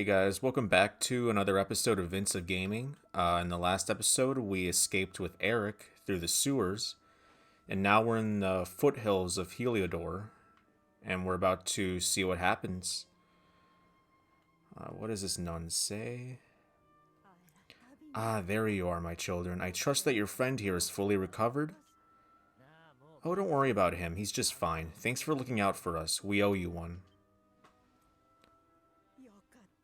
Hey guys, welcome back to another episode of Vince of Gaming. In the last episode, we escaped with Eric through the sewers, and now we're in the foothills of Heliodor, and we're about to see what happens. What does this nun say? Ah, there you are, my children. I trust that your friend here is fully recovered. Oh, don't worry about him. He's just fine. Thanks for looking out for us. We owe you one.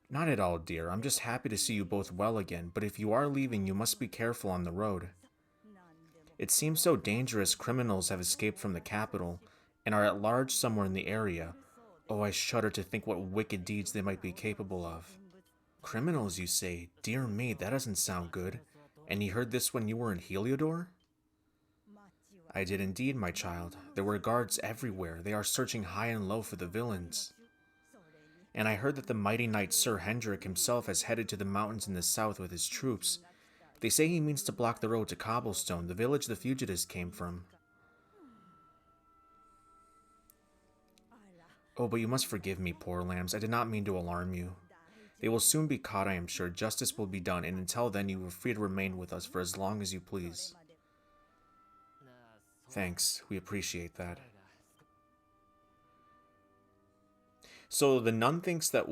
Not at all, dear. I'm just happy to see you both well again, but if you are leaving, you must be careful on the road. It seems so dangerous criminals have escaped from the capital and are at large somewhere in the area. Oh, I shudder to think what wicked deeds they might be capable of. Criminals, you say? Dear me, that doesn't sound good. And you heard this when you were in Heliodor? I did indeed, my child. There were guards everywhere. They are searching high and low for the villains. And I heard that the mighty knight Sir Hendrik himself has headed to the mountains in the south with his troops. They say he means to block the road to Cobblestone, the village the fugitives came from. Oh, but you must forgive me, poor lambs. I did not mean to alarm you. They will soon be caught, I am sure. Justice will be done, and until then you are free to remain with us for as long as you please. Thanks, we appreciate that. So the nun thinks that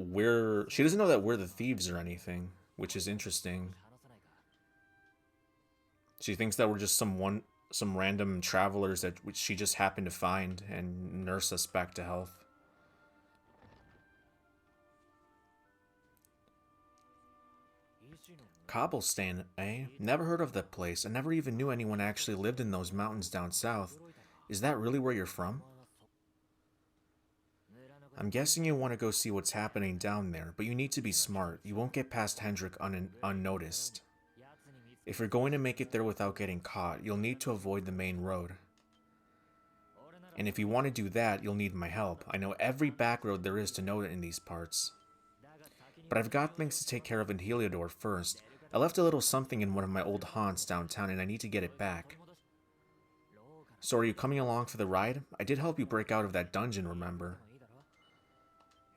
she doesn't know that we're the thieves or anything, which is interesting. She thinks that we're just some random travelers that she just happened to find and nurse us back to health. Cobblestone, eh? Never heard of that place. I never even knew anyone actually lived in those mountains down south. Is that really where you're from? I'm guessing you want to go see what's happening down there, but you need to be smart. You won't get past Hendrik unnoticed. If you're going to make it there without getting caught, you'll need to avoid the main road. And if you want to do that, you'll need my help. I know every back road there is to know in these parts. But I've got things to take care of in Heliodor first. I left a little something in one of my old haunts downtown, and I need to get it back. So are you coming along for the ride? I did help you break out of that dungeon, remember?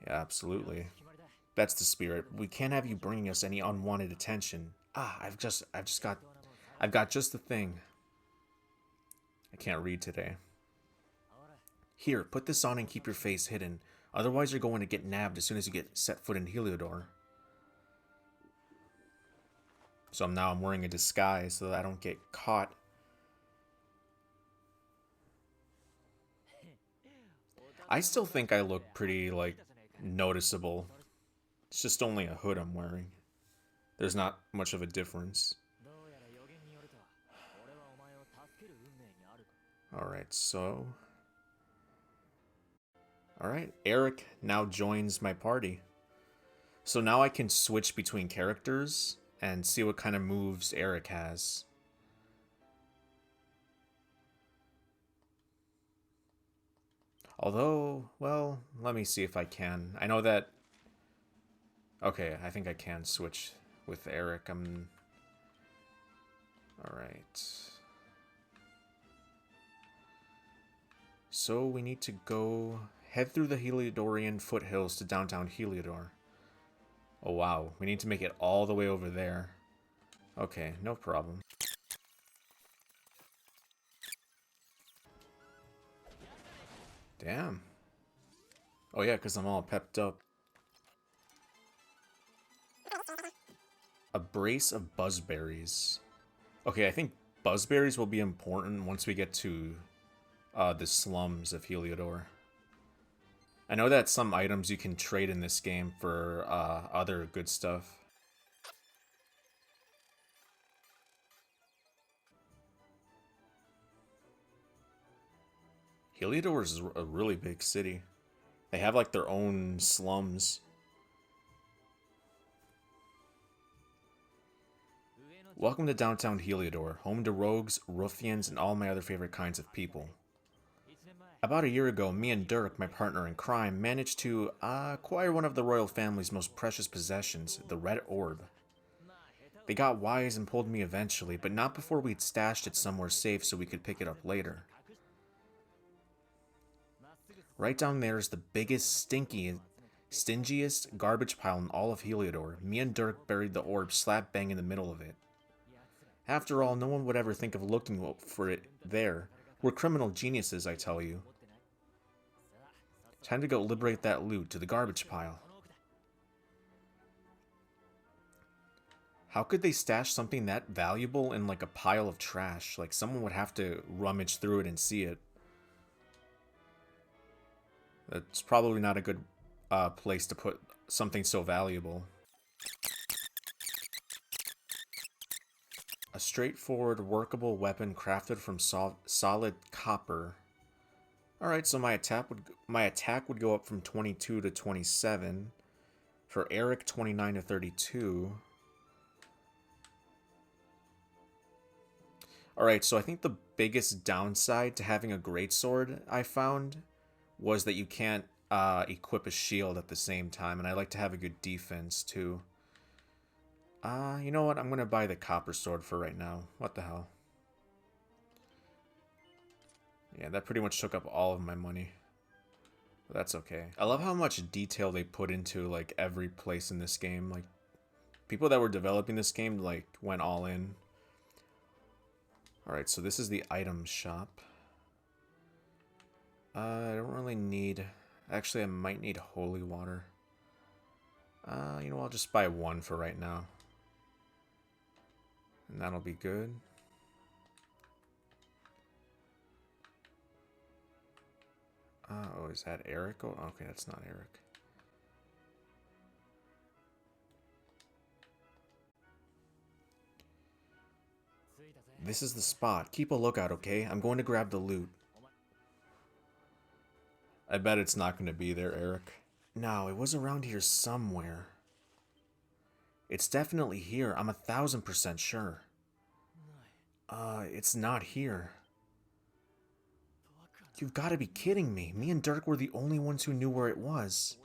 Yeah, absolutely. That's the spirit. We can't have you bringing us any unwanted attention. Ah, I've got just the thing. I can't read today. Here, put this on and keep your face hidden. Otherwise you're going to get nabbed as soon as you get set foot in Heliodor. So now I'm wearing a disguise so that I don't get caught. I still think I look pretty, noticeable. It's just only a hood I'm wearing. There's not much of a difference. Alright, so... Alright, Eric now joins my party. So now I can switch between characters and see what kind of moves Eric has. Although, well, let me see if I can. I know that... Okay, I think I can switch with Eric. Alright. So we need to head through the Heliodorian foothills to downtown Heliodor. Oh wow, we need to make it all the way over there. Okay, no problem. Damn. Oh yeah, because I'm all pepped up. A brace of buzzberries. Okay, I think buzzberries will be important once we get to the slums of Heliodor. I know that some items you can trade in this game for other good stuff. Heliodor is a really big city. They have like their own slums. Welcome to downtown Heliodor, home to rogues, ruffians, and all my other favorite kinds of people. About a year ago, me and Dirk, my partner in crime, managed to acquire one of the royal family's most precious possessions, the Red Orb. They got wise and pulled me eventually, but not before we'd stashed it somewhere safe so we could pick it up later. Right down there is the biggest, Stingiest garbage pile in all of Heliodor. Me and Dirk buried the orb slap bang in the middle of it. After all, no one would ever think of looking for it there. We're criminal geniuses, I tell you. Time to go liberate that loot to the garbage pile. How could they stash something that valuable in like a pile of trash? Like someone would have to rummage through it and see it. That's probably not a good place to put something so valuable. A straightforward, workable weapon crafted from solid copper. Alright, so my attack would go up from 22 to 27. For Eric, 29 to 32. Alright, so I think the biggest downside to having a greatsword I found was that you can't equip a shield at the same time, and I like to have a good defense too. You know what? I'm gonna buy the copper sword for right now. What the hell? Yeah, that pretty much took up all of my money. But that's okay. I love how much detail they put into like every place in this game. Like people that were developing this game like went all in. Alright, so this is the item shop. I don't really need... Actually, I might need holy water. You know, I'll just buy one for right now. And that'll be good. Oh, is that Eric? Oh, okay, that's not Eric. This is the spot. Keep a lookout, okay? I'm going to grab the loot. I bet it's not going to be there, Eric. No, it was around here somewhere. It's definitely here. I'm 1000% sure. It's not here. You've got to be kidding me. Me and Dirk were the only ones who knew where it was.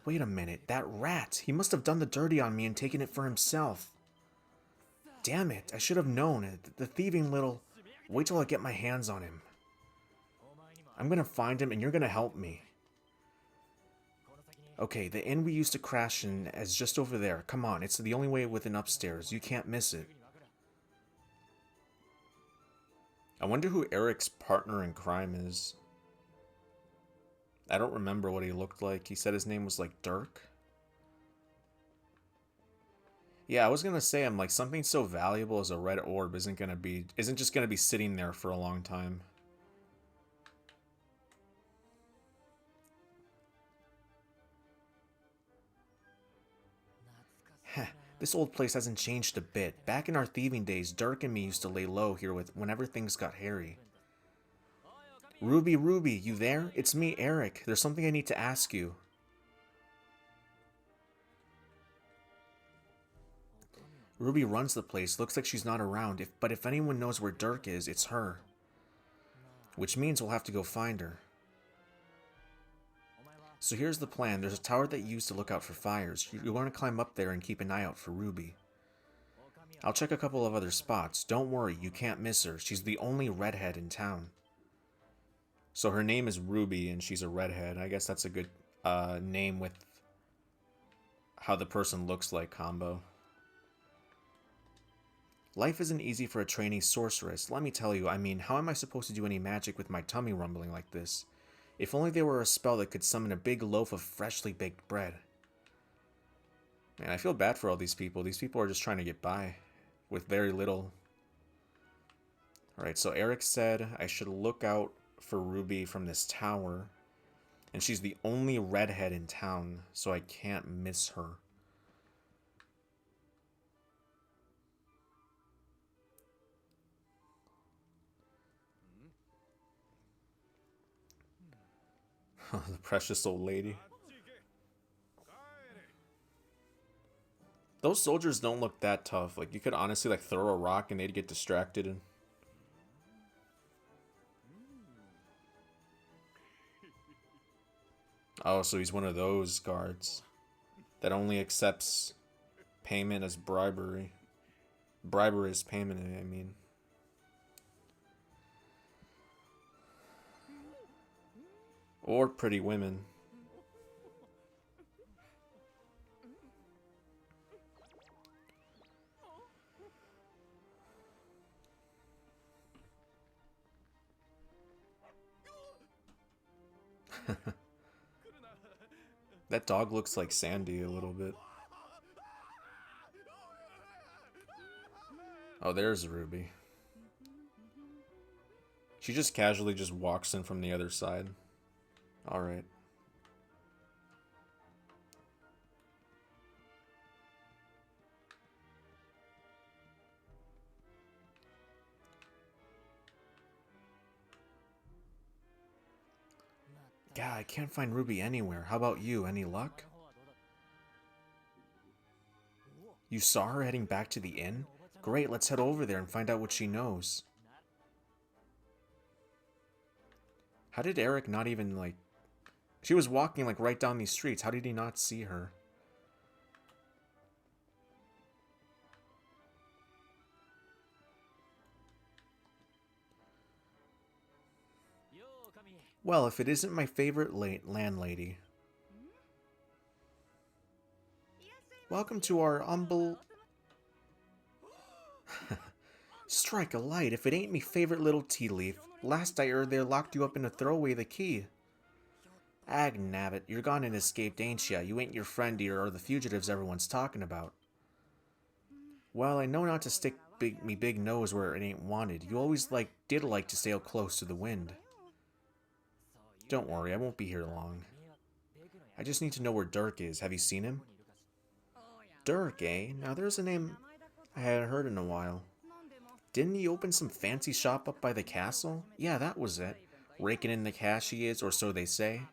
Wait a minute. That rat. He must have done the dirty on me and taken it for himself. Damn it. I should have known. The thieving little... Wait till I get my hands on him. I'm gonna find him and you're gonna help me. Okay, the inn we used to crash in is just over there. Come on, it's the only way with an upstairs. You can't miss it. I wonder who Eric's partner in crime is. I don't remember what he looked like. He said his name was like Dirk. Yeah, I was gonna say, I'm like, something so valuable as a red orb isn't just gonna be sitting there for a long time. Heh, this old place hasn't changed a bit. Back in our thieving days, Dirk and me used to lay low here whenever things got hairy. Ruby, you there? It's me, Eric. There's something I need to ask you. Ruby runs the place. Looks like she's not around. But if anyone knows where Dirk is, it's her. Which means we'll have to go find her. So here's the plan. There's a tower that you use to look out for fires. You're going to climb up there and keep an eye out for Ruby. I'll check a couple of other spots. Don't worry, you can't miss her. She's the only redhead in town. So her name is Ruby and she's a redhead. I guess that's a good name with how the person looks like combo. Life isn't easy for a trainee sorceress. Let me tell you, I mean, how am I supposed to do any magic with my tummy rumbling like this? If only there were a spell that could summon a big loaf of freshly baked bread. Man, I feel bad for all these people. These people are just trying to get by with very little. Alright, so Eric said I should look out for Ruby from this tower. And she's the only redhead in town, so I can't miss her. The precious old lady. Those soldiers don't look that tough. Like, you could honestly, like, throw a rock and they'd get distracted. And... Oh, so he's one of those guards that only accepts payment as bribery. Bribery is payment, I mean. Or pretty women. That dog looks like Sandy a little bit. Oh, there's Ruby. She just casually just walks in from the other side. Alright. God, I can't find Ruby anywhere. How about you? Any luck? You saw her heading back to the inn? Great, let's head over there and find out what she knows. How did Eric not even, like... She was walking, like, right down these streets. How did he not see her? Well, if it isn't my favorite landlady. Welcome to our humble... Strike a light, if it ain't me favorite little tea leaf. Last I heard, they locked you up in to throw away the key. Ag nabbit, you're gone and escaped, ain't ya? You ain't your friend here or the fugitives everyone's talking about. Well, I know not to stick me big nose where it ain't wanted. You always did like to sail close to the wind. Don't worry, I won't be here long. I just need to know where Dirk is. Have you seen him? Dirk, eh? Now there's a name I hadn't heard in a while. Didn't he open some fancy shop up by the castle? Yeah, that was it. Raking in the cash he is, or so they say.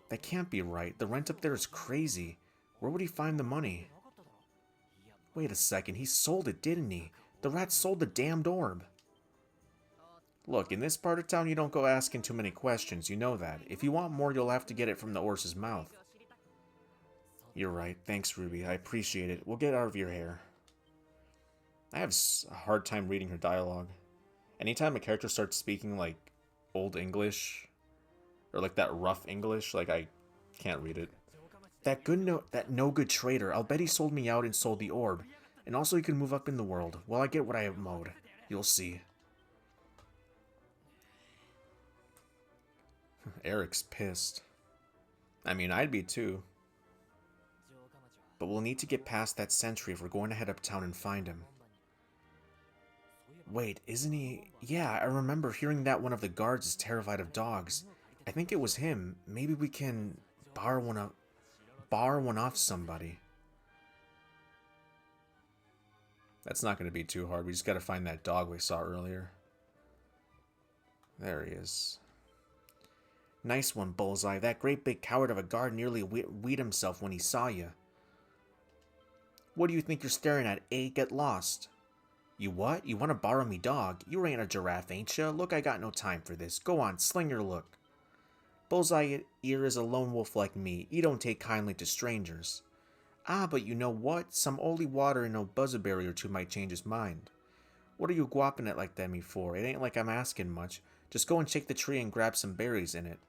That can't be right. The rent up there is crazy. Where would he find the money? Wait a second, he sold it, didn't he? The rat sold the damned orb. Look, in this part of town you don't go asking too many questions, you know that. If you want more, you'll have to get it from the horse's mouth. You're right. Thanks, Ruby. I appreciate it. We'll get out of your hair. I have a hard time reading her dialogue. Anytime a character starts speaking, like, Old English, or, like, that rough English, like, I can't read it. That no-good traitor, I'll bet he sold me out and sold the orb. And also he can move up in the world. Well, I get what I have mowed. You'll see. Eric's pissed. I mean, I'd be too. But we'll need to get past that sentry if we're going to head uptown and find him. Wait, isn't he... Yeah, I remember hearing that one of the guards is terrified of dogs. I think it was him. Maybe we can borrow one off somebody. That's not going to be too hard. We just got to find that dog we saw earlier. There he is. Nice one, Bullseye. That great big coward of a guard nearly weed himself when he saw you. What do you think you're staring at, eh? Get lost. You what? You want to borrow me dog? You ain't a giraffe, ain't ya? Look, I got no time for this. Go on, sling your look. Bullseye here is a lone wolf like me. He don't take kindly to strangers. Ah, but you know what? Some holy water and no buzzerberry or two might change his mind. What are you guapping it like that me for? It ain't like I'm asking much. Just go and shake the tree and grab some berries in it.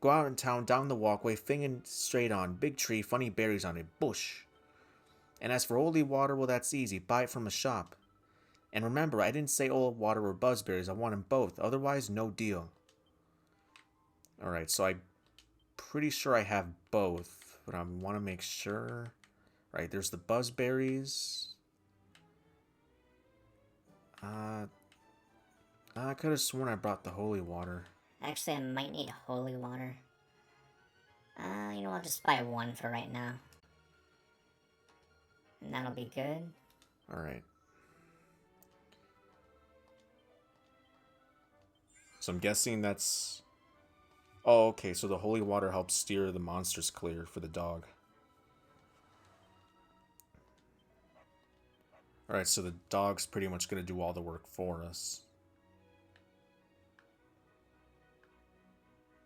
Go out in town, down the walkway, fingering straight on. Big tree, funny berries on it. Bush. And as for holy water, well, that's easy. Buy it from a shop. And remember, I didn't say old water or buzzberries. I want them both. Otherwise, no deal. Alright, so I'm pretty sure I have both. But I want to make sure. Right, there's the buzzberries. I could have sworn I brought the holy water. Actually, I might need holy water. You know, I'll just buy one for right now. And that'll be good. Alright. So I'm guessing that's... Oh, okay, so the holy water helps steer the monsters clear for the dog. Alright, so the dog's pretty much going to do all the work for us.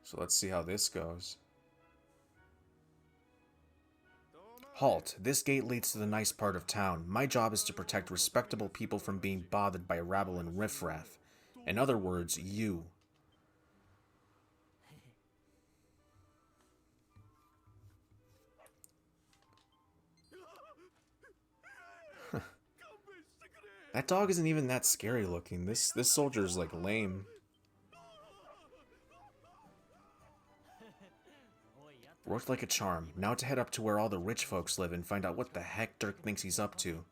So let's see how this goes. Halt. This gate leads to the nice part of town. My job is to protect respectable people from being bothered by rabble and riffraff. In other words, you. That dog isn't even that scary looking. This soldier's like lame. Worked like a charm. Now to head up to where all the rich folks live and find out what the heck Dirk thinks he's up to.